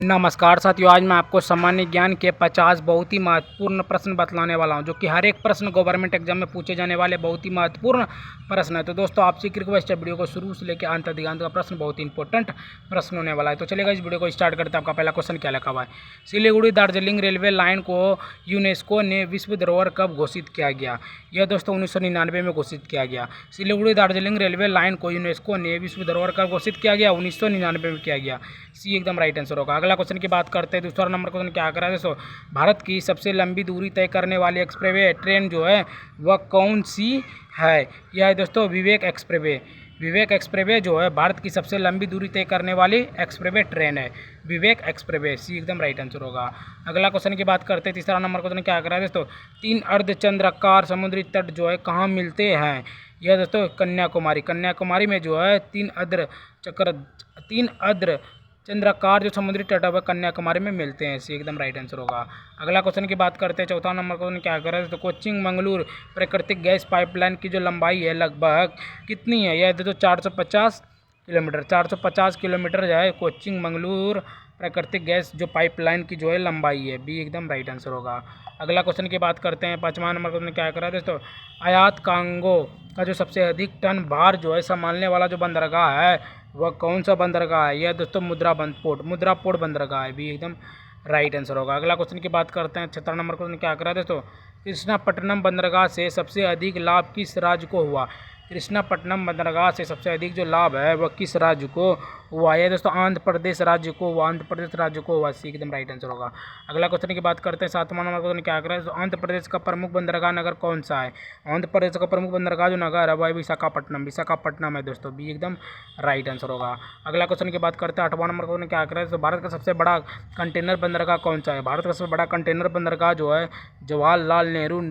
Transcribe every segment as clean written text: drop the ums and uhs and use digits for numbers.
नमस्कार साथियों, आज मैं आपको सामान्य ज्ञान के 50 बहुत ही महत्वपूर्ण प्रश्न बतलाने वाला हूं, जो कि हर एक प्रश्न गवर्नमेंट एग्जाम में पूछे जाने वाले बहुत ही महत्वपूर्ण प्रश्न है। तो दोस्तों, आपसे एक रिक्वेस्ट है, वीडियो को शुरू से लेकर अंत तक का प्रश्न बहुत ही इंपॉर्टेंट प्रश्न होने वाला है। तो चलेगा, इस वीडियो को स्टार्ट करते हैं। आपका पहला क्वेश्चन क्या लिखा हुआ है? सिलीगुड़ी दार्जिलिंग रेलवे लाइन को यूनेस्को ने विश्व धरोहर कब घोषित किया गया? यह दोस्तों 1999 में घोषित किया गया। सिलीगुड़ी दार्जिलिंग रेलवे लाइन को यूनेस्को ने विश्व धरोहर कब घोषित किया गया? 1999 में किया गया। सी एकदम राइट आंसर होगा। अगला क्वेश्चन की बात करते हैं। दूसरा नंबर क्वेश्चन क्या करा है दोस्तों? भारत की सबसे लंबी दूरी तय करने वाली एक्सप्रेसवे ट्रेन जो है वह कौन सी है? यह है दोस्तों विवेक एक्सप्रेसवे। विवेक एक्सप्रेसवे जो है भारत की सबसे लंबी दूरी तय करने वाली एक्सप्रेसवे ट्रेन है, विवेक एक्सप्रेसवे। सी एकदम राइट आंसर होगा। अगला क्वेश्चन की बात करते हैं। तीसरा नंबर क्वेश्चन क्या करा है दोस्तों? 3 अर्धचंद्राकार समुद्री तट जो है कहाँ मिलते हैं? यह दोस्तों कन्याकुमारी। कन्याकुमारी में जो है 3 अर्ध चंद्राकार जो समुद्री तट है कन्याकुमारी में मिलते हैं। इसी एकदम राइट आंसर होगा। अगला क्वेश्चन की बात करते हैं। चौथा नंबर क्वेश्चन क्या कर रहे हैं? तो कोचिंग मंगलूर प्राकृतिक गैस पाइपलाइन की जो लंबाई है लगभग कितनी है? यह तो 450 किलोमीटर। 450 किलोमीटर जो है कोचिंग मंगलूर प्राकृतिक गैस जो पाइपलाइन की जो है लंबाई है। बी एकदम राइट आंसर होगा। अगला क्वेश्चन की बात करते हैं। 5वां नंबर क्वेश्चन क्या कर रहा है दोस्तों? आयात कांगो का जो सबसे अधिक टन भार जो है संभालने वाला जो बंदरगाह है वह कौन सा बंदरगाह है? यह दोस्तों मुद्रा पोर्ट बंदरगाह है। भी एकदम राइट आंसर होगा। अगला क्वेश्चन की बात करते हैं। 6वां नंबर क्वेश्चन क्या कर रहा है दोस्तों? कृष्णापट्टनम बंदरगाह से सबसे अधिक लाभ किस राज्य को हुआ? कृष्णापट्टनम बंदरगाह से सबसे अधिक जो लाभ है वह किस राज्य को हुआ? है दोस्तों आंध्र प्रदेश राज्य को हुआ। आंध्र प्रदेश राज्य को हुआ। सी एकदम राइट आंसर होगा। अगला क्वेश्चन की बात करते हैं। 7वां नंबर क्वेश्चन क्या कर रहा है? तो आंध्र प्रदेश का प्रमुख बंदरगाह नगर कौन सा है? आंध्र प्रदेश का प्रमुख बंदरगाह जो नगर है वह है विशाखापट्टनम। विशाखापट्टनम है दोस्तों। बी एकदम राइट आंसर होगा। अगला क्वेश्चन की बात करते हैं। 8वां नंबर क्वेश्चन क्या कर रहा है? तो भारत का सबसे बड़ा कंटेनर बंदरगाह कौन सा है? भारत का सबसे बड़ा कंटेनर बंदरगाह जो है जवाहरलाल नेहरू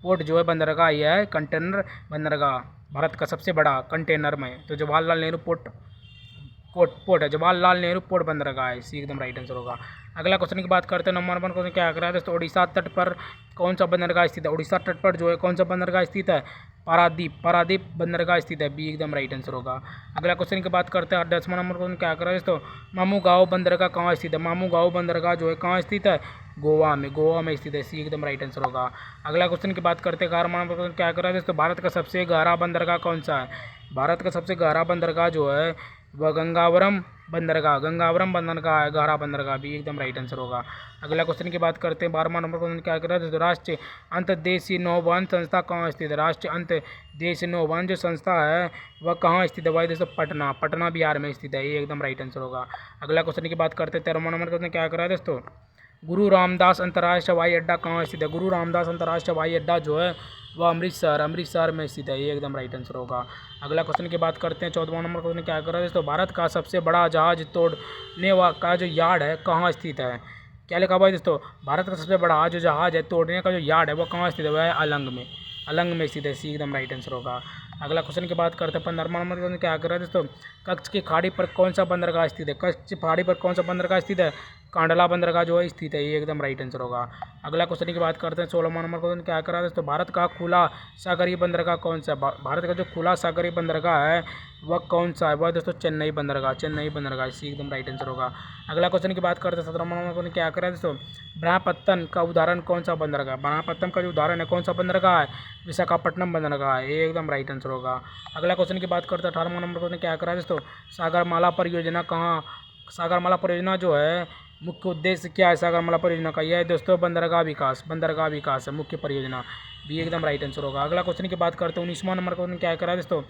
पोर्ट जो है बंदरगाह, यह है कंटेनर बंदरगाह भारत का सबसे बड़ा कंटेनर में। तो जवाहरलाल नेहरू पोर्ट है, जवाहरलाल नेहरू पोर्ट बंदरगाह है। इसी एकदम राइट आंसर होगा। अगला क्वेश्चन की बात करते हैं। नंबर क्वेश्चन क्या कर रहा है दोस्तों? उड़ीसा तट पर कौन सा बंदरगाह स्थित है? उड़ीसा तट पर जो है कौन सा बंदरगाह स्थित है? पारादीप बंदरगाह स्थित है। बी एकदम राइट आंसर होगा। अगला क्वेश्चन की बात करते हैं। 10वां नंबर क्वेश्चन क्या कर रहा है दोस्तों? मामू गाँव बंदरगाह कहाँ स्थित है? मामू गाँव बंदरगाह जो है कहाँ स्थित है? गोवा में स्थित है। सी एकदम राइट आंसर होगा। अगला क्वेश्चन की बात करते हैं। 11वां नंबर क्वेश्चन क्या कर रहा है दोस्तों? भारत का सबसे गहरा बंदरगाह कौन सा है? भारत का सबसे गहरा बंदरगाह जो है वह गंगावरम बंदरगाह है, गहरा बंदरगाह। भी एकदम राइट आंसर होगा। अगला क्वेश्चन की बात करते हैं। 12वां नंबर क्वेश्चन क्या कर रहा है? राष्ट्रीय अंतर्देशीय नौवहन संस्था कहाँ स्थित है? राष्ट्रीय अंतर्देशीय नौवहन जो संस्था है वह कहाँ स्थित है? वह दोस्तों पटना बिहार में स्थित है। ये एकदम राइट आंसर होगा। अगला क्वेश्चन की बात करते हैं। 13वां नंबर क्वेश्चन क्या कर रहा है दोस्तों? गुरु रामदास अंतर्राष्ट्रीय हवाई अड्डा कहाँ स्थित है? गुरु रामदास अंतर्राष्ट्रीय हवाई अड्डा जो है वह अमृतसर में स्थित है। ये एकदम राइट आंसर होगा। अगला क्वेश्चन की बात करते हैं। 14वां नंबर क्वेश्चन क्या कर रहा है दोस्तों? भारत का सबसे बड़ा जहाज तोड़ने का जो यार्ड है कहाँ स्थित है? क्या लिखा हुआ है दोस्तों? भारत का सबसे बड़ा जो जहाज है तोड़ने का जो यार्ड है वह कहाँ स्थित है? वह है अलंग में स्थित है। सी एकदम राइट आंसर होगा। अगला क्वेश्चन की बात करते हैं। 15वां नंबर क्वेश्चन क्या कर रहा है दोस्तों? कच्छ की खाड़ी पर कौन सा बंदरगाह स्थित है? कच्छ की खाड़ी पर कौन सा बंदरगाह स्थित है? कांडला बंदरगाह जो है स्थित है। ये एकदम राइट आंसर होगा। अगला क्वेश्चन की बात करते हैं। 16वां नंबर क्वेश्चन क्या कर रहा है दोस्तों? भारत का खुला सागरीय बंदरगाह कौन सा है? भारत का जो खुला सागरीय बंदरगाह है वह कौन सा है? वह दोस्तों चेन्नई बंदरगाह। इसी एकदम राइट आंसर होगा। अगला क्वेश्चन की बात करते हैं। 17वां नंबर क्वेश्चन क्या कर रहा है दोस्तों? ब्रह्मपत्तन का उदाहरण कौन सा बंदरगाह? ब्रह्मपत्तन का जो उदाहरण है कौन सा बंदरगाह है? विशाखापट्टनम बंदरगाह है। ये एकदम राइट आंसर होगा। अगला क्वेश्चन की बात करते हैं। 18वां नंबर क्वेश्चन क्या कर रहा है दोस्तों? सागरमाला परियोजना जो है मुख्य उद्देश्य क्या है सागरमाला परियोजना का? यह है दोस्तों बंदरगाह विकास है मुख्य परियोजना। भी एकदम राइट आंसर होगा। अगला क्वेश्चन की बात करते हैं। 19वां नंबर क्वेश्चन क्या कर रहा है दोस्तों?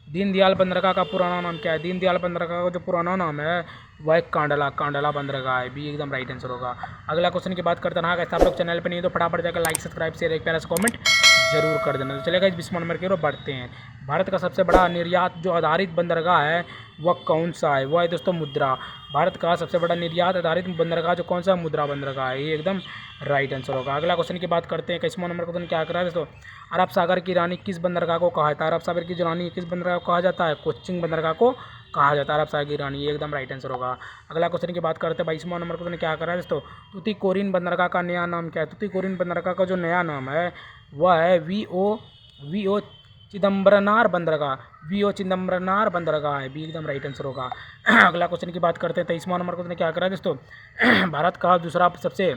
दीनदयाल बंदरगाह का पुराना नाम क्या है? दीनदयाल बंदरगाह का जो पुराना नाम है वह कांडला बंदरगाह है। भी एकदम राइट आंसर होगा। अगला क्वेश्चन की बात करते हैं। हाँ, आप लोग चैनल पर नहीं तो फटाफट जाकर लाइक सब्सक्राइब शेयर एक प्यारा सा कमेंट जरूर कर देना। तो चलेगा, इस 20वां नंबर की ओर बढ़ते हैं। भारत का सबसे बड़ा निर्यात जो आधारित बंदरगाह है वह कौन सा है? वह है दोस्तों मुद्रा। भारत का सबसे बड़ा निर्यात आधारित बंदरगाह जो कौन सा है? मुद्रा बंदरगाह है। ये एकदम राइट आंसर होगा। अगला क्वेश्चन की बात करते हैं। 21वां नंबर क्वेश्चन क्या कर रहा है दोस्तों? अरब सागर की रानी किस बंदरगाह को कहा जाता है? अरब सागर की जो रानी किस बंदरगाह को कहा जाता है? कोचिन बंदरगाह को कहा जाता है अरब सागर की रानी। ये एकदम राइट आंसर होगा। अगला क्वेश्चन की बात करते हैं। 22वां नंबर क्वेश्चन क्या कर रहा है दोस्तों? तुतीकोरिन बंदरगाह का नया नाम क्या है? तुतीकोरिन बंदरगाह का जो नया नाम है वह है वी ओ चिदम्बरनार बंदरगाह, बी ओ चिदम्बरनार बंदरगाह है, बी एकदम राइट आंसर होगा। अगला क्वेश्चन की बात करते हैं 23वां नंबर क्वेश्चन क्या करा है दोस्तों। भारत का दूसरा सबसे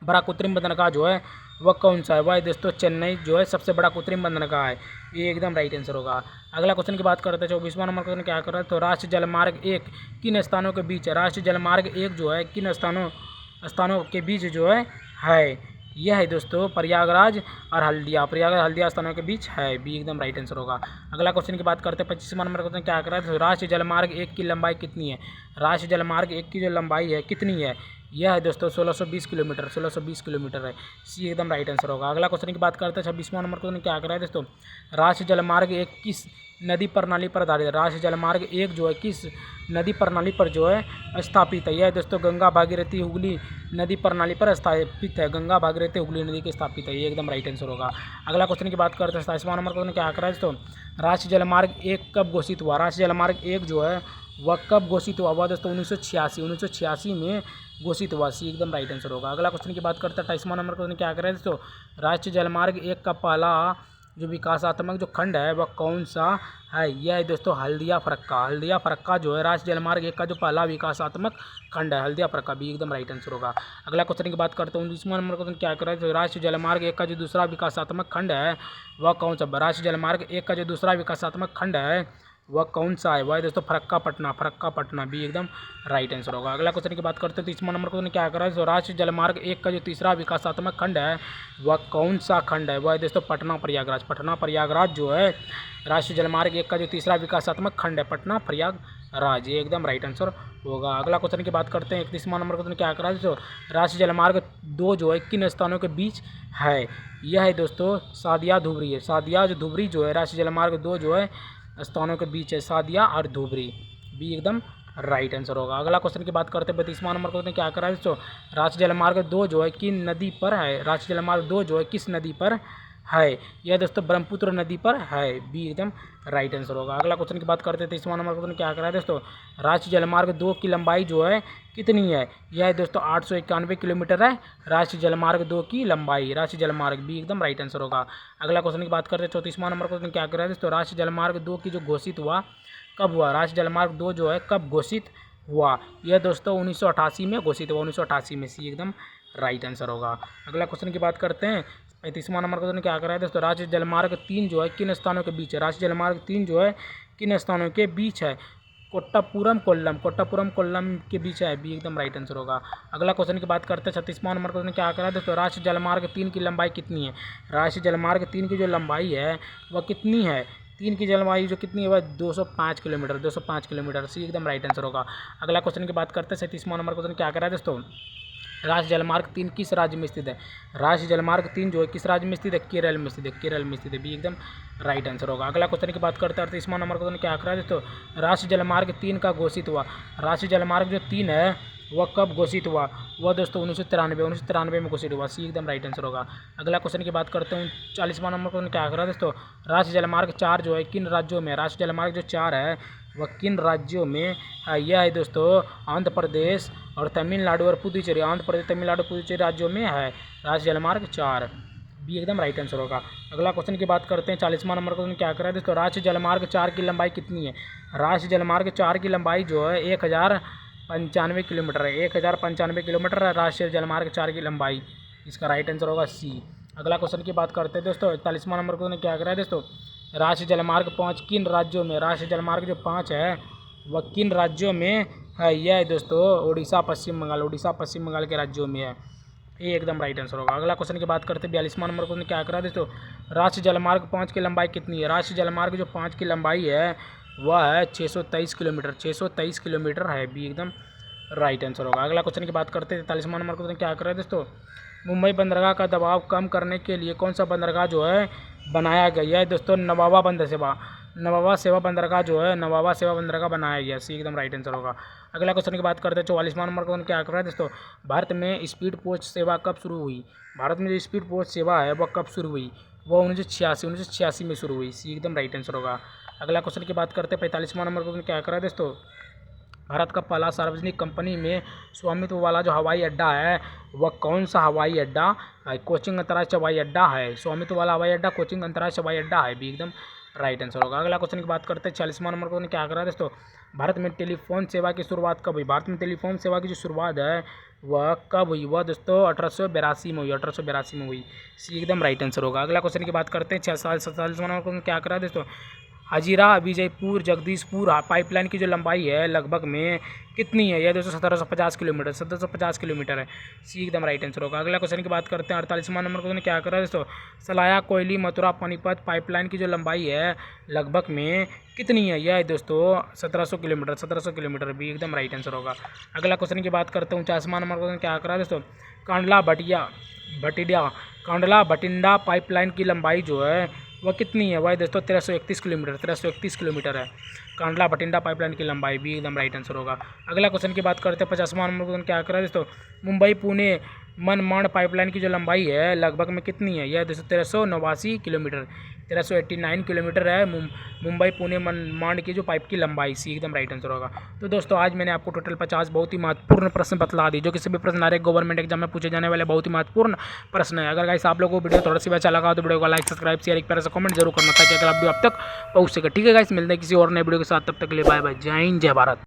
बड़ा कृत्रिम बंदरगाह जो है वह कौन सा है, वह दोस्तों चेन्नई जो है सबसे बड़ा कृत्रिम बंदरगाह है, ये एकदम राइट आंसर होगा। अगला क्वेश्चन की बात करते हैं 24वां नंबर क्वेश्चन क्या कर रहा है, तो राष्ट्रीय जलमार्ग 1 किन स्थानों के बीच है, राष्ट्रीय जलमार्ग 1 जो है किन स्थानों के बीच जो है यह है दोस्तों प्रयागराज और हल्दिया, प्रयागराज हल्दिया स्थानों के बीच है, बी एकदम राइट आंसर होगा। अगला क्वेश्चन की बात करते हैं 25वां नंबर क्वेश्चन क्या कर रहा है, तो राष्ट्रीय जलमार्ग 1 की लंबाई कितनी है, राष्ट्रीय जलमार्ग 1 की जो लंबाई है कितनी है, यह है दोस्तों 1620 किलोमीटर, 1620 किलोमीटर है, सी एकदम राइट आंसर होगा। अगला क्वेश्चन की बात करते हैं 26वां नंबर क्वेश्चन क्या कर रहा है दोस्तों, राष्ट्रीय जलमार्ग 1 किस नदी प्रणाली पर आधारित है, राष्ट्रीय जलमार्ग 1 जो है किस नदी प्रणाली पर जो है स्थापित है, यह दोस्तों गंगा भागीरथी हुगली नदी प्रणाली पर स्थापित है, गंगा भागीरथी हुगली नदी के स्थापित है, ये एकदम राइट आंसर होगा। अगला क्वेश्चन की बात करते हैं 27वां नंबर क्वेश्चन क्या कर रहा है दोस्तों, राष्ट्रीय जलमार्ग 1 कब घोषित हुआ, राष्ट्रीय जलमार्ग 1 जो है वह कब घोषित हुआ, वह दोस्तों 1986 में घोषित हुआ, सी एकदम राइट आंसर होगा। अगला क्वेश्चन की बात करते हैं 28वां नंबर क्वेश्चन क्या कर रहे हैं दोस्तों, राष्ट्रीय जलमार्ग 1 का पहला जो विकासात्मक जो खंड है वह कौन सा है, यह है दोस्तों हल्दिया फरक्का, हल्दिया फरक्का जो है राष्ट्रीय जलमार्ग 1 का जो पहला विकासात्मक खंड है, हल्दिया फरक्का, भी एकदम राइट आंसर होगा। अगला क्वेश्चन की बात करते हैं 19वां नंबर क्वेश्चन क्या कर रहा है, तो राष्ट्रीय जलमार्ग 1 का जो दूसरा विकासात्मक खंड है वह कौन सा, राष्ट्रीय जलमार्ग 1 का जो दूसरा विकासात्मक खंड है वह कौन सा है, वह दोस्तों फरक्कापटना, फरक्कापटना, भी एकदम राइट आंसर होगा। अगला क्वेश्चन की बात करते हैं 30वां नंबर क्वेश्चन क्या कर रहा है, तो राष्ट्रीय जलमार्ग 1 का जो तीसरा विकासात्मक खंड है वह कौन सा खंड है, वह दोस्तों पटना प्रयागराज, पटना प्रयागराज जो है राष्ट्रीय जलमार्ग 1 का जो तीसरा विकासात्मक खंड है पटना प्रयागराज, ये एकदम राइट आंसर होगा। अगला क्वेश्चन की बात करते हैं 31वां नंबर क्वेश्चन क्या कर रहा है, तो राष्ट्रीय जलमार्ग 2 जो है किन स्थानों के बीच है, यह है दोस्तों सादिया धुबरी है, सादिया जो धुबरी जो है राष्ट्रीय जलमार्ग 2 जो है स्थानों के बीच है, सादिया और धुबरी, भी एकदम राइट आंसर होगा। अगला क्वेश्चन की बात करते हैं 32वां नंबर क्वेश्चन क्या कर रहा है दोस्तों, राष्ट्रीय जलमार्ग 2 जो है किन नदी पर है, राष्ट्रीय जलमार्ग 2 जो है किस नदी पर है, यह दोस्तों ब्रह्मपुत्र नदी पर है, भी एकदम राइट आंसर होगा। अगला क्वेश्चन की बात करते हैं 23वां नंबर क्वेश्चन क्या कर रहा है दोस्तों, राष्ट्रीय जलमार्ग 2 की लंबाई जो है कितनी है, यह है दोस्तों 891 किलोमीटर है, राष्ट्रीय जलमार्ग 2 की लंबाई, राष्ट्रीय जलमार्ग, भी एकदम राइट आंसर होगा। अगला क्वेश्चन की बात करते हैं 34वां नंबर क्वेश्चन क्या कर रहा है दोस्तों, राष्ट्रीय जलमार्ग 2 की जो घोषित हुआ कब हुआ, राष्ट्रीय जलमार्ग 2 जो है कब घोषित हुआ, यह दोस्तों 1988 में घोषित हुआ, 1988 में, सी एकदम राइट आंसर होगा। अगला क्वेश्चन की बात करते हैं 35वां नंबर क्वेश्चन क्या कर रहा है दोस्तों, राष्ट्रीय जलमार्ग 3 जो है किन स्थानों के बीच है, राष्ट्रीय जलमार्ग 3 जो है किन स्थानों के बीच है, कोट्टापुरम कोल्लम, कोट्टापुरम कोल्लम के बीच है, भी एकदम राइट आंसर होगा। अगला क्वेश्चन की बात करते हैं 36वां नंबर क्वेश्चन क्या कर रहा है दोस्तों, राष्ट्रीय जलमार्ग 3 की लंबाई कितनी है, राष्ट्रीय जलमार्ग 3 की जो लंबाई है वह कितनी है, 3 की जलवायु जो कितनी है वह 205 किलोमीटर, 205 किलोमीटर, सी एकदम राइट आंसर होगा। अगला क्वेश्चन की बात करते हैं 37वां नंबर क्वेश्चन क्या कर रहा है दोस्तों, राष्ट्रीय जलमार्ग 3 किस राज्य में स्थित है, राष्ट्रीय जलमार्ग 3 जो है किस राज्य में स्थित है, केरल में स्थित है, केरल में स्थित है, भी एकदम राइट आंसर होगा। अगला क्वेश्चन की बात करते हैं 38वां नंबर क्वेश्चन क्या कर रहा है दोस्तों, राष्ट्रीय जलमार्ग 3 का घोषित हुआ, राष्ट्रीय जलमार्ग जो 3 है वह कब घोषित हुआ, वह दोस्तों 1993 में घोषित हुआ, सी एकदम राइट आंसर होगा। अगला क्वेश्चन की बात करते हैं 40वां नंबर क्वेश्चन क्या कर रहा है दोस्तों, राष्ट्रीय जलमार्ग 4 जो है किन राज्यों में, राष्ट्रीय जलमार्ग जो 4 है वह किन राज्यों में है, यह है दोस्तों आंध्र प्रदेश और तमिलनाडु और पुदुचेरी, आंध्र प्रदेश तमिलनाडु पुदुचेरी राज्यों में है राष्ट्रीय जलमार्ग 4, भी एकदम राइट आंसर होगा। अगला क्वेश्चन की बात करते हैं 40वां नंबर क्वेश्चन क्या कर रहा है दोस्तों, राष्ट्रीय जलमार्ग 4 की लंबाई कितनी है, राष्ट्रीय जलमार्ग 4 की लंबाई जो है 1095 किलोमीटर है, 1095 किलोमीटर है राष्ट्रीय जलमार्ग 4 की लंबाई, इसका राइट आंसर होगा सी। अगला क्वेश्चन की बात करते हैं दोस्तों 41वां नंबर क्वेश्चन क्या कर रहा है दोस्तों, राष्ट्रीय जलमार्ग 5 किन राज्यों में, राष्ट्रीय जलमार्ग जो 5 है वह किन राज्यों में है, यह है दोस्तों उड़ीसा पश्चिम बंगाल, उड़ीसा पश्चिम बंगाल के राज्यों में है, ये एकदम राइट आंसर होगा। अगला क्वेश्चन की बात करते हैं 42वां नंबर क्वेश्चन क्या कर रहा है दोस्तों, राष्ट्रीय जलमार्ग 5 की लंबाई कितनी है, राष्ट्रीय जलमार्ग जो 5 की लंबाई है वह है 623 किलोमीटर, 623 किलोमीटर है, भी एकदम राइट आंसर होगा। अगला क्वेश्चन की बात करते हैं 43वां नंबर क्वेश्चन क्या कर रहा है दोस्तों, मुंबई बंदरगाह का दबाव कम करने के लिए कौन सा बंदरगाह जो है बनाया गया है दोस्तों, नवाबा बंदर सेवा, नवाबा सेवा बंदरगाह जो है नवाबा सेवा बंदरगाह बनाया गया, सी एकदम राइट आंसर होगा। अगला क्वेश्चन की बात करते हैं 44वां नंबर क्वेश्चन क्या कर रहा है दोस्तों, भारत में स्पीड पोस्ट सेवा कब शुरू हुई, भारत में जो स्पीड पोस्ट सेवा है वह कब शुरू हुई, वह 1986 में शुरू हुई, सी एकदम राइट आंसर होगा। अगला क्वेश्चन की बात करते हैं 45वां नंबर क्वेश्चन क्या कर रहा है दोस्तों, भारत का पहला सार्वजनिक कंपनी में स्वामित्व वाला जो हवाई अड्डा है वह कौन सा हवाई अड्डा? कोचिंग अंतर्राष्ट्रीय हवाई अड्डा है। स्वामित्व वाला हवाई अड्डा कोचिंग अंतर्राष्ट्रीय हवाई अड्डा है भी एकदम राइट आंसर होगा। अगला क्वेश्चन की बात करते हैं 46वां नंबर क्वेश्चन क्या कर रहा है दोस्तों, भारत में टेलीफोन सेवा की शुरुआत कब हुई? भारत में टेलीफोन सेवा की जो शुरुआत है वह कब हुई? वह दोस्तों 1882 में हुई, 1882 में हुई। सी एकदम राइट आंसर होगा। अगला क्वेश्चन की बात करते हैं 47वां नंबर क्वेश्चन क्या कर रहा है दोस्तों, हजीरा विजयपुर जगदीशपुर पाइपलाइन की जो लंबाई है लगभग में कितनी है? यह दोस्तों 1750 किलोमीटर, 1750 किलोमीटर है। सी एकदम राइट आंसर होगा। अगला क्वेश्चन की बात करते हैं 48वां नंबर क्वेश्चन क्या कर रहा है दोस्तों, सलाया कोयली मथुरा पानीपत पाइपलाइन की जो लंबाई है लगभग में कितनी है? यह दोस्तों 1700 किलोमीटर, 1700 किलोमीटर भी एकदम राइट आंसर होगा। अगला क्वेश्चन की बात करते हैं 49वां नंबर क्वेश्चन क्या कर रहा है दोस्तों, कांडला भटिंडा पाइपलाइन की लंबाई जो है वह कितनी है? वह दोस्तों 1331 किलोमीटर, 1331 किलोमीटर है कांडला भटिंडा पाइपलाइन की लंबाई भी एकदम राइट आंसर होगा। अगला क्वेश्चन की बात करते हैं 50वां नंबर क्वेश्चन क्या कर रहा है दोस्तों, मुंबई पुणे मनमाड़ पाइपलाइन की जो लंबाई है लगभग में कितनी है? यह दोस्तों 1389 किलोमीटर, 1389 किलोमीटर है मुंबई पुणे मनमाड़ की जो पाइप की लंबाई। सी एकदम राइट आंसर होगा। तो दोस्तों आज मैंने आपको टोटल 50 बहुत ही महत्वपूर्ण प्रश्न बतला दी जो किसी भी प्रश्न आ रहे गवर्नमेंट एग्जाम में पूछे जाने वाले बहुत ही महत्वपूर्ण प्रश्न है। अगर गाइस आप लोगों को वीडियो थोड़ा सी अच्छा लगा तो वीडियो को लाइक सब्सक्राइब शेयर एक प्यारा सा कमेंट जरूर करना ताकि अगर आप वीडियो अब तक पहुँच सके। ठीक है गाइस, मिलते हैं किसी और नए वीडियो के साथ, तब तक के लिए बाय बाय, जय हिंद जय भारत।